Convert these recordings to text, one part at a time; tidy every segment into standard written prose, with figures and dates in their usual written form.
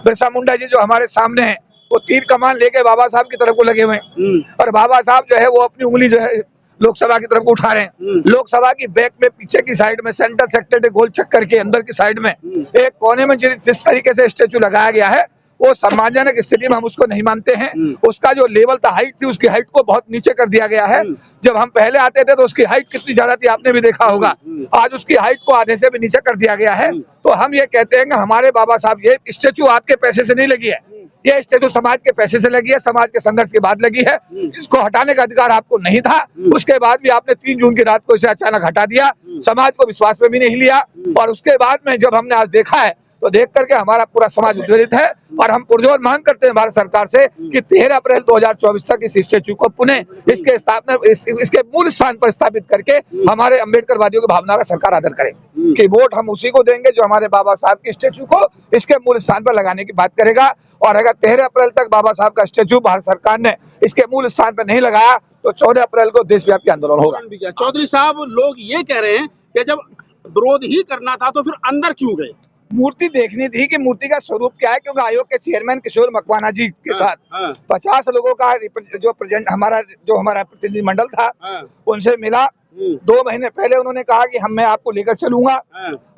बिरसा मुंडा जी जो हमारे सामने हैं वो तीर कमान लेके बाबा साहब की तरफ को लगे हुए हैं और बाबा साहब जो है वो अपनी उंगली जो है लोकसभा की तरफ को उठा रहे हैं। लोकसभा की बैक में पीछे की साइड में सेंटर सेक्टर गोल चक्कर के अंदर की साइड में एक कोने में जिस तरीके से स्टेचू लगाया गया है वो सम्मानजनक स्थिति में हम उसको नहीं मानते हैं। उसका जो लेवल था, हाइट थी, उसकी हाइट को बहुत नीचे कर दिया गया है। जब हम पहले आते थे तो उसकी हाइट कितनी ज्यादा थी आपने भी देखा होगा, आज उसकी हाइट को आधे से भी नीचे कर दिया गया है। तो हम ये कहते हैं कि हमारे बाबा साहब, ये स्टेचू आपके पैसे से नहीं लगी है, ये स्टेचू समाज के पैसे से लगी है, समाज के संघर्ष के बाद लगी है। इसको हटाने का अधिकार आपको नहीं था। उसके बाद भी आपने 3 जून की रात को इसे अचानक हटा दिया, समाज को विश्वास में भी नहीं लिया। और उसके बाद में जब हमने आज देखा है तो देख करके हमारा पूरा समाज उद्वेलित है और हम पुरजोर मांग करते हैं भारत सरकार से कि 13 अप्रैल 2024 तक इस स्टेचू को पुनः इसके स्थापना इसके मूल स्थान पर स्थापित करके हमारे अम्बेडकरवादियों की भावना का सरकार आदर करे कि वोट हम उसी को देंगे जो हमारे बाबा साहब के स्टेचू को इसके मूल स्थान पर लगाने की बात करेगा। और अगर 13 अप्रैल तक बाबा साहब का स्टेचू भारत सरकार ने इसके मूल स्थान पर नहीं लगाया तो 14 अप्रैल को देशव्यापी आंदोलन होगा। चौधरी साहब, लोग ये कह रहे हैं कि जब विरोध ही करना था तो फिर अंदर क्यों गए? मूर्ति देखनी थी कि मूर्ति का स्वरूप क्या है, क्योंकि आयोग के चेयरमैन किशोर मकवाना जी के साथ 50 लोगों का जो हमारा प्रतिनिधि मंडल था उनसे मिला। 2 महीने पहले उन्होंने कहा कि मैं आपको लेकर चलूंगा,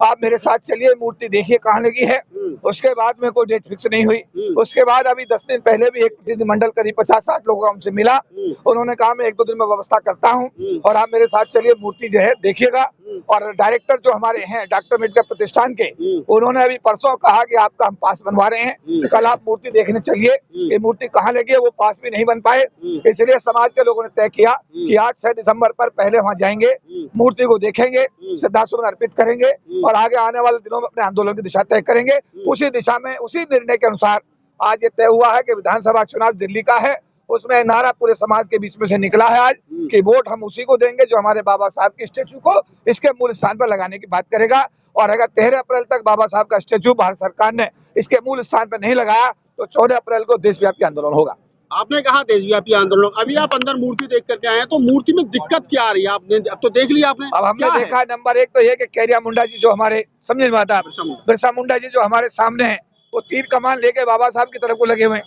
आप मेरे साथ चलिए, मूर्ति देखिए कहाँ लगी है। उसके बाद में कोई डेट फिक्स नहीं हुई। उसके बाद अभी 10 दिन पहले भी एक प्रतिनिधि मंडल करीब 50-60 लोगों का हमसे मिला। उन्होंने कहा मैं 1-2 दिन में व्यवस्था करता हूँ और आप मेरे साथ चलिए, मूर्ति जो है देखिएगा। और डायरेक्टर जो हमारे हैं डॉक्टर अम्बेडकर प्रतिष्ठान के, उन्होंने अभी परसों कहा कि आपका हम पास बनवा रहे हैं, कल आप मूर्ति देखने चलिए। ये मूर्ति कहाँ लगी है वो पास भी नहीं बन पाए, इसलिए समाज के लोगों ने तय किया कि आज 6 दिसंबर पर पहले वहाँ जाएंगे, मूर्ति को देखेंगे, श्रद्धासुमन अर्पित करेंगे और आगे आने वाले दिनों में अपने आंदोलन की दिशा तय करेंगे। उसी दिशा में, उसी निर्णय के अनुसार आज ये तय हुआ है कि विधानसभा चुनाव दिल्ली का है, उसमें नारा पूरे समाज के बीच में से निकला है आज कि वोट हम उसी को देंगे जो हमारे बाबा साहब के स्टेचू को इसके मूल स्थान पर लगाने की बात करेगा। और अगर 13 अप्रैल तक बाबा साहब का स्टेचू भारत सरकार ने इसके मूल स्थान पर नहीं लगाया तो 14 अप्रैल को देशव्यापी आंदोलन होगा। आपने कहा देशव्यापी आंदोलन, अभी आप अंदर मूर्ति देख करके आए हैं तो मूर्ति में दिक्कत क्या आ रही है? आपने अब तो देख लिया आपने। अब हमने देखा है, नंबर 1 तो ये कि कैरिया मुंडा जी जो हमारे, समझ में आता है, बिरसा मुंडा जी जो हमारे सामने है वो तीर कमान लेके बाबा साहब की तरफ को लगे हुए हैं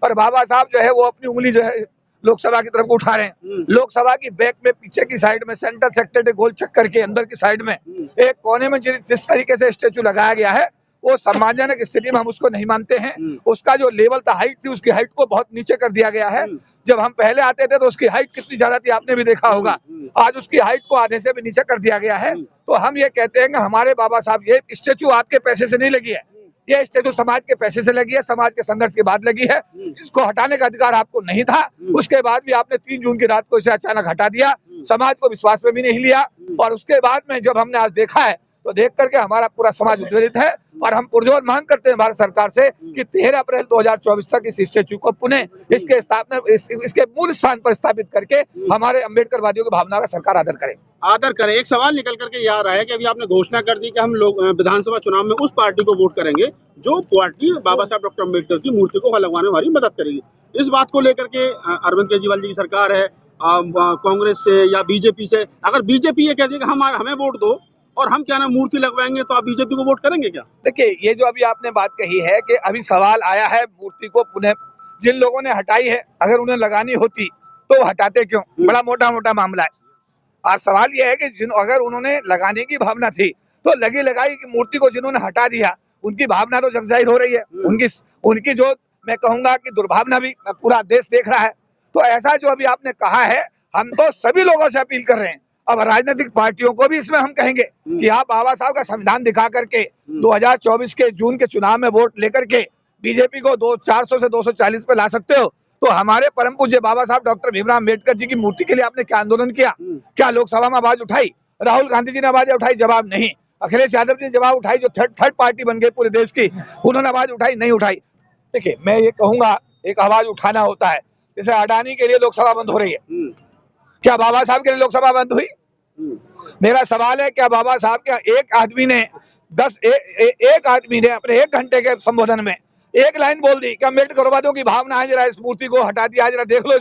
और बाबा साहब जो है वो अपनी उंगली जो है लोकसभा की तरफ को उठा रहे हैं। लोकसभा की बैक में पीछे की साइड में सेंटर सेक्टर गोल चक्कर के अंदर की साइड में एक कोने में जिस तरीके से स्टेचू लगाया गया है वो सम्मानजनक स्थिति में हम उसको नहीं मानते हैं। उसका जो लेवल था, हाइट थी, उसकी हाइट को बहुत नीचे कर दिया गया है। जब हम पहले आते थे तो उसकी हाइट कितनी ज्यादा थी आपने भी देखा होगा, आज उसकी हाइट को आधे से भी नीचे कर दिया गया है। तो हम ये कहते हैं कि हमारे बाबा साहब, ये स्टेचू आपके पैसे से नहीं लगी है, ये स्टेचू समाज के पैसे से लगी है, समाज के संघर्ष के बाद लगी है। इसको हटाने का अधिकार आपको नहीं था। उसके बाद भी आपने 3 जून की रात को इसे अचानक हटा दिया, समाज को विश्वास में भी नहीं लिया। और उसके बाद में जब हमने आज देखा है तो देख करके हमारा पूरा समाज उद्वेलित है और हम पुरजोर मांग करते हैं भारत सरकार से कि 13 अप्रैल 2024 तक इस स्टेचू को पुनः इसके स्थापना इसके मूल स्थान पर स्थापित करके हमारे अम्बेडकरवादियों की भावना का सरकार आदर करे। एक सवाल निकल करके ये आ रहा है कि अभी आपने घोषणा कर दी कि हम लोग विधानसभा चुनाव में उस पार्टी को वोट करेंगे जो पार्टी बाबा साहब डॉक्टर अम्बेडकर की मूर्ति को लगवाने में हमारी मदद करेगी। इस बात को लेकर के अरविंद केजरीवाल जी की सरकार है, कांग्रेस से या बीजेपी से, अगर बीजेपी ये कहती है कि हमें वोट दो और हम क्या ना मूर्ति लगवाएंगे तो आप बीजेपी को वोट करेंगे क्या? देखिए, ये जो अभी आपने बात कही है कि अभी सवाल आया है मूर्ति को पुनः जिन लोगों ने हटाई है, अगर उन्हें लगानी होती तो वो हटाते क्यों? बड़ा मोटा मामला है। आप सवाल ये है कि अगर उन्होंने लगाने की भावना थी तो लगी लगाई की मूर्ति को जिन्होंने हटा दिया उनकी भावना तो जग जाहिर हो रही है, उनकी जो मैं कहूंगा कि दुर्भावना भी पूरा देश देख रहा है। तो ऐसा जो अभी आपने कहा है, हम तो सभी लोगों से अपील कर रहे हैं, अब राजनीतिक पार्टियों को भी इसमें हम कहेंगे कि आप बाबा साहब का संविधान दिखा करके 2024 के जून के चुनाव में वोट लेकर के बीजेपी को 400 से 240 पे ला सकते हो। तो हमारे परम पूज्य बाबा साहब डॉक्टर भीमराव अम्बेडकर जी की मूर्ति के लिए आपने क्या आंदोलन किया? क्या लोकसभा में आवाज उठाई? राहुल गांधी जी ने आवाज उठाई? जवाब नहीं। अखिलेश यादव जी ने जवाब उठाई, जो थर्ड पार्टी बन गई पूरे देश की, उन्होंने आवाज उठाई? नहीं उठाई। देखिए, मैं ये कहूंगा एक आवाज उठाना होता है, जैसे अडानी के लिए लोकसभा बंद हो रही है, क्या बाबा साहब के लिए लोकसभा बंद हुई? मेरा सवाल है, क्या बाबा साहब के एक आदमी ने अपने 1 घंटे के संबोधन में एक लाइन बोल दी कि अम्बेडकरवादियों की भावना है, जरा इस मूर्ति को हटा दिया, जरा देख लो,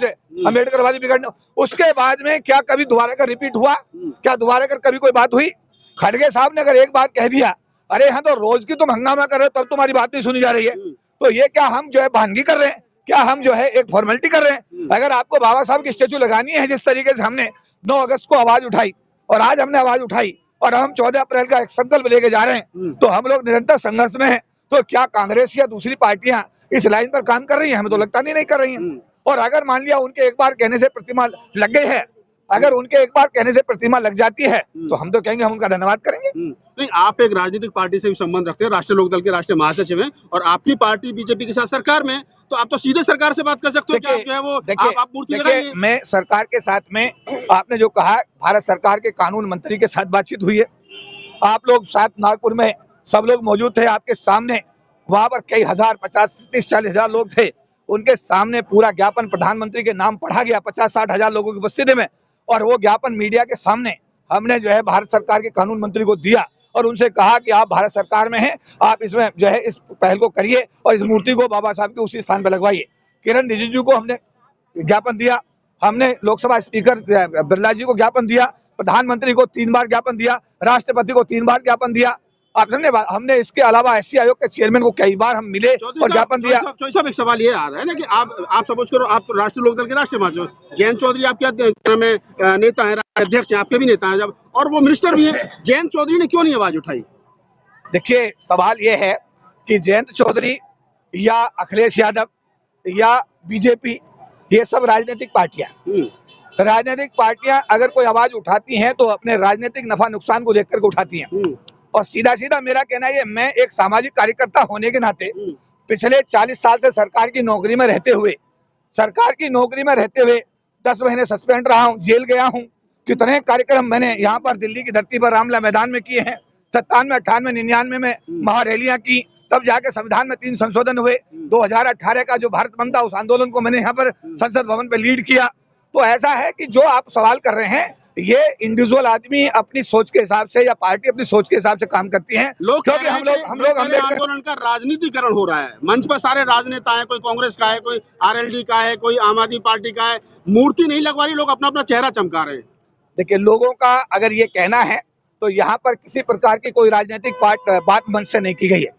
अम्बेडकरवादी बिगड़ने। उसके बाद में क्या कभी दोबारा कर रिपीट हुआ? क्या दोबारा कर कभी कोई बात हुई? खड़गे साहब ने अगर एक बात कह दिया, अरे यहाँ तो रोज की तुम हंगामा कर रहे हो, तब तुम्हारी बात नहीं सुनी जा रही है। तो ये क्या हम जो है बहानगी कर रहे हैं? क्या हम जो है एक फॉर्मेलिटी कर रहे हैं? अगर आपको बाबा साहब की स्टेचू लगानी है, जिस तरीके से हमने 9 अगस्त को आवाज उठाई और आज हमने आवाज उठाई और हम 14 अप्रैल का एक संकल्प लेके जा रहे हैं, तो हम लोग निरंतर संघर्ष में हैं। तो क्या कांग्रेस या दूसरी पार्टियां इस लाइन पर काम कर रही हैं? हमें तो लगता नहीं कर रही हैं। और अगर मान लिया उनके एक बार कहने से प्रतिमा लग गई है, अगर उनके एक बार कहने से प्रतिमा लग जाती है, तो हम तो कहेंगे हम उनका धन्यवाद करेंगे। नहीं, आप एक राजनीतिक पार्टी से भी संबंध रखते हैं, राष्ट्रीय लोकदल के राष्ट्रीय महासचिव हैं और आपकी पार्टी बीजेपी के साथ सरकार में, तो आप तो सीधे सरकार से बात कर सकते हो कि आप जो है वो आप मूर्ति लगाइए। मैं सरकार के साथ में, आपने जो कहा, भारत सरकार के कानून मंत्री के साथ बातचीत हुई है। आप लोग साथ नागपुर में सब लोग मौजूद थे, आपके सामने वहां पर कई हजार, 50-30-40 हजार लोग थे, उनके सामने पूरा ज्ञापन प्रधानमंत्री के नाम पढ़ा गया 50-60 हजार लोगों की उपस्थिति में, और वो ज्ञापन मीडिया के सामने हमने जो है भारत सरकार के कानून मंत्री को दिया और उनसे कहा कि आप भारत सरकार में हैं, आप इसमें जो है इस पहल को करिए और इस मूर्ति को बाबा साहब के उसी स्थान पर लगवाइए। किरण रिजिजू को हमने ज्ञापन दिया, हमने लोकसभा स्पीकर बिरला जी को ज्ञापन दिया, प्रधानमंत्री को 3 बार ज्ञापन दिया, राष्ट्रपति को 3 बार ज्ञापन दिया। आप समझे, हमने इसके अलावा एससी आयोग के चेयरमैन को कई बार हम मिले और ज्ञापन दिया। साहब, एक सवाल ये आ रहा है ना कि आप सपोज करो, आप तो राष्ट्रीय लोकदल के राष्ट्रीय महासचिव, जयंत चौधरी आपके नेता है, अध्यक्ष हैं, आपके भी नेता हैं जब, और वो मिनिस्टर भी हैं, जयंत चौधरी ने क्यों नहीं आवाज उठाई? देखिए, सवाल ये है कि जयंत चौधरी या अखिलेश यादव या बीजेपी, ये सब राजनीतिक पार्टियां अगर कोई आवाज उठाती हैं तो अपने राजनीतिक नफा नुकसान को देख करके उठाती हैं। और सीधा सीधा मेरा कहना है, मैं एक सामाजिक कार्यकर्ता होने के नाते पिछले 40 साल से सरकार की नौकरी में रहते हुए 10 महीने सस्पेंड रहा हूं, जेल गया हूं। कितने कार्यक्रम मैंने यहाँ पर दिल्ली की धरती पर रामलीला मैदान में किए हैं। 97, 98, 99 में महारैलियां की, तब जाके संविधान में 3 संशोधन हुए। 2018 का जो भारत बंद था, उस आंदोलन को मैंने यहाँ पर संसद भवन पे लीड किया। तो ऐसा है कि जो आप सवाल कर रहे हैं, ये इंडिविजुअल आदमी अपनी सोच के हिसाब से या पार्टी अपनी सोच के हिसाब से काम करती है। क्योंकि हम लोग आंदोलन का राजनीतिकरण हो रहा है, मंच पर सारे राजनेता है, कोई कांग्रेस का है, कोई आरएलडी का है, कोई आम आदमी पार्टी का है, मूर्ति नहीं लगवा रही, लोग अपना अपना चेहरा चमका रहे हैं। देखिए, लोगों का अगर ये कहना है तो यहाँ पर किसी प्रकार की कोई राजनीतिक बात मंच से नहीं की गई है।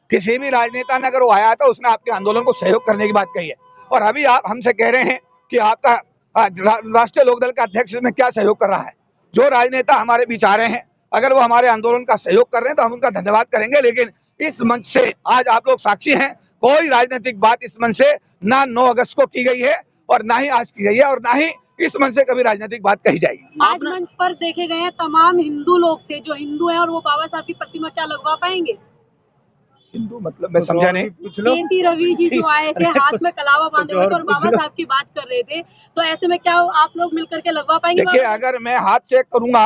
किसी भी राजनेता ने अगर वो आया था, उसने आपके आंदोलन को सहयोग करने की बात कही है। और अभी आप हमसे कह रहे हैं कि आपका राष्ट्रीय लोकदल का अध्यक्ष में क्या सहयोग कर रहा है। जो राजनेता हमारे बीच आ रहे हैं, अगर वो हमारे आंदोलन का सहयोग कर रहे हैं तो हम उनका धन्यवाद करेंगे, लेकिन इस मंच से आज आप लोग साक्षी हैं, कोई राजनीतिक बात इस मंच से ना 9 अगस्त को की गई है और ना ही आज की गई है और ना ही इस मंच से कभी राजनीतिक बात कही जाएगी। आज मंच पर देखे गए हैं तमाम हिंदू लोग थे, जो हिंदू हैं, और वो बाबा साहब की प्रतिमा क्या लगवा पाएंगे? हिंदू मतलब मैं समझा नहीं। केसी रवि जी जो आए थे, हाथ में कलावा बांधे हुए थे और बाबा साहब की बात कर रहे थे, तो ऐसे में क्या आप लोग मिलकर के लगवा पाएंगे? देखिए, अगर मैं हाथ चेक करूंगा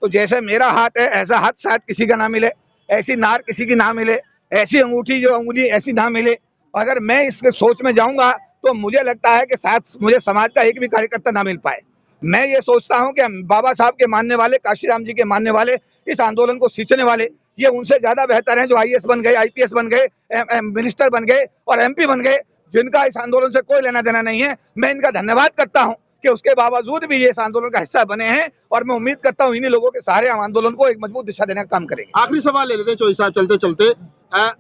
तो जैसे मेरा हाथ है ऐसा हाथ शायद किसी का ना मिले, ऐसी नार किसी की ना मिले, ऐसी अंगूठी जो अंगुली ऐसी ना मिले। अगर मैं इसके सोच में जाऊंगा तो मुझे लगता है कि शायद मुझे समाज का एक भी कार्यकर्ता ना मिल पाए। मैं ये सोचता हूं कि बाबा साहब के मानने वाले, काशीराम जी के मानने वाले, इस आंदोलन को सींचने वाले, ये उनसे ज्यादा बेहतर हैं जो आईएएस बन गए, आईपीएस बन गए, मिनिस्टर बन गए और एमपी बन गए, जिनका इस आंदोलन से कोई लेना देना नहीं है। मैं इनका धन्यवाद करता हूं कि उसके बावजूद भी ये इस आंदोलन का हिस्सा बने हैं और मैं उम्मीद करता हूं इन्हीं लोगों के सहारे हम आंदोलन को एक मजबूत दिशा देने का काम करेंगे। आखिरी सवाल ले लेते हैं चौधरी साहब, चलते चलते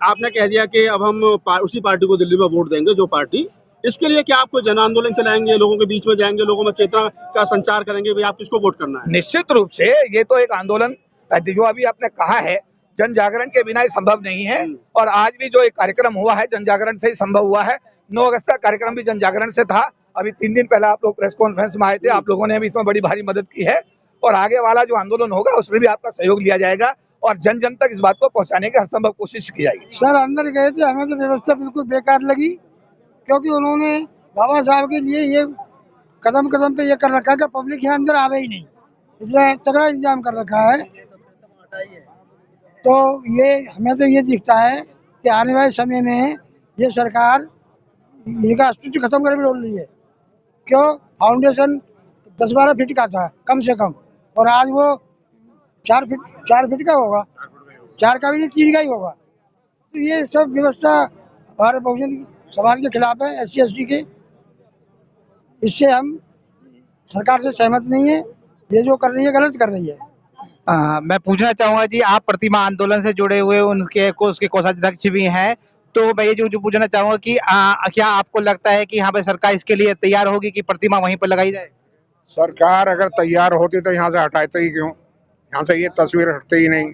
आपने कह दिया कि अब हम उसी पार्टी को दिल्ली में वोट देंगे जो पार्टी, इसके लिए क्या आप कोई जन आंदोलन चलाएंगे, लोगों के बीच में जाएंगे, लोगों में चेतना का संचार करेंगे, भाई आप किसको वोट करना है? निश्चित रूप से ये तो एक आंदोलन जो अभी आपने कहा है, जन जागरण के बिना ये संभव नहीं है। और आज भी जो एक कार्यक्रम हुआ है जन जागरण से ही संभव हुआ है। 9 अगस्त का कार्यक्रम भी जन जागरण से था। अभी 3 दिन पहले आप लोग प्रेस कॉन्फ्रेंस में आए थे, आप लोगों ने भी इसमें बड़ी भारी मदद की है और आगे वाला जो आंदोलन होगा उसमें भी आपका सहयोग लिया जाएगा और जन जन तक इस बात को पहुंचाने की हर संभव कोशिश की जाएगी। सर, अंदर गए थे, हमें तो व्यवस्था बिल्कुल बेकार लगी, क्योंकि उन्होंने बाबा साहब के लिए ये कदम कदम पे ये कर रखा है कि पब्लिक यहाँ अंदर आवे ही नहीं, इसलिए तगड़ा इंतजाम कर रखा है। तो ये हमें तो ये दिखता है कि आने वाले समय में ये सरकार इनका अस्तित्व खत्म कर भी बोल रही है। क्यों? फाउंडेशन 10-12 फीट का था कम से कम, और आज वो 4 फीट का होगा, 4 का भी नहीं, 3 का ही होगा। तो ये सब व्यवस्था हमारे बहुजन समाज के खिलाफ है, SC ST के। इससे हम सरकार से सहमत नहीं है, ये जो कर रही है गलत कर रही है। मैं पूछना चाहूंगा जी, आप प्रतिमा आंदोलन से जुड़े हुए उसके कोषाध्यक्ष भी हैं, तो मैं ये जो पूछना चाहूंगा कि क्या आपको लगता है कि यहाँ पे सरकार इसके लिए तैयार होगी कि प्रतिमा वहीं पर लगाई जाए? सरकार अगर तैयार होती तो यहाँ से हटाते ही क्यों? यहाँ से ये तस्वीर हटती ही नहीं।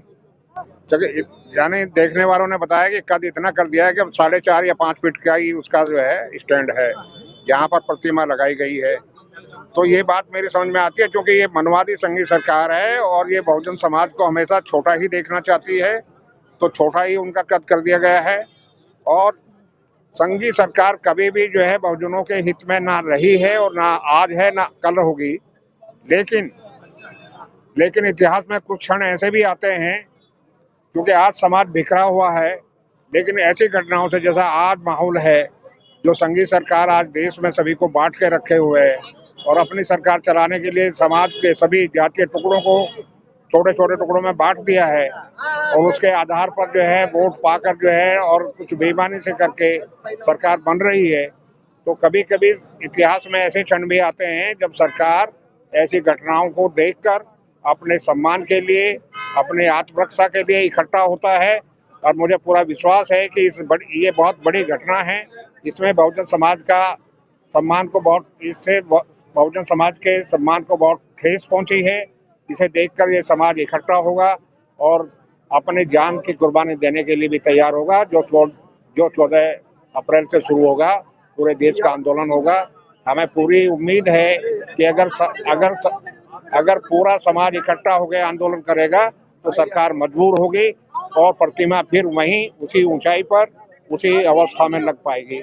यानी देखने वालों ने बताया कि कद इतना कर दिया है कि 4.5 या 5 फीट का ही उसका जो है स्टैंड है जहाँ पर प्रतिमा लगाई गई है। तो ये बात मेरी समझ में आती है, क्योंकि ये मनवादी संघी सरकार है और ये बहुजन समाज को हमेशा छोटा ही देखना चाहती है, तो छोटा ही उनका कद कर दिया गया है। और संघी सरकार कभी भी जो है बहुजनों के हित में ना रही है और ना आज है ना कल होगी। लेकिन इतिहास में कुछ क्षण ऐसे भी आते हैं, क्योंकि आज समाज बिखरा हुआ है, लेकिन ऐसी घटनाओं से जैसा आज माहौल है, जो संघी सरकार आज देश में सभी को बांट के रखे हुए है और अपनी सरकार चलाने के लिए समाज के सभी जातीय टुकड़ों को छोटे छोटे टुकड़ों में बांट दिया है और उसके आधार पर जो है वोट पाकर जो है और कुछ बेईमानी से करके सरकार बन रही है। तो कभी कभी इतिहास में ऐसे क्षण भी आते हैं जब सरकार ऐसी घटनाओं को देखकर अपने सम्मान के लिए, अपने आत्मरक्षा के लिए इकट्ठा होता है। और मुझे पूरा विश्वास है कि ये बहुत बड़ी घटना है। इसमें बहुजन समाज का सम्मान को बहुजन समाज के सम्मान को बहुत ठेस पहुंची है। इसे देखकर ये समाज इकट्ठा होगा और अपनी जान की कुर्बानी देने के लिए भी तैयार होगा। जो 14 अप्रैल से शुरू होगा, पूरे देश का आंदोलन होगा। हमें पूरी उम्मीद है कि अगर पूरा समाज इकट्ठा होकर आंदोलन करेगा तो सरकार मजबूर होगी और प्रतिमा फिर वहीं उसी ऊंचाई पर उसी अवस्था में लग पाएगी।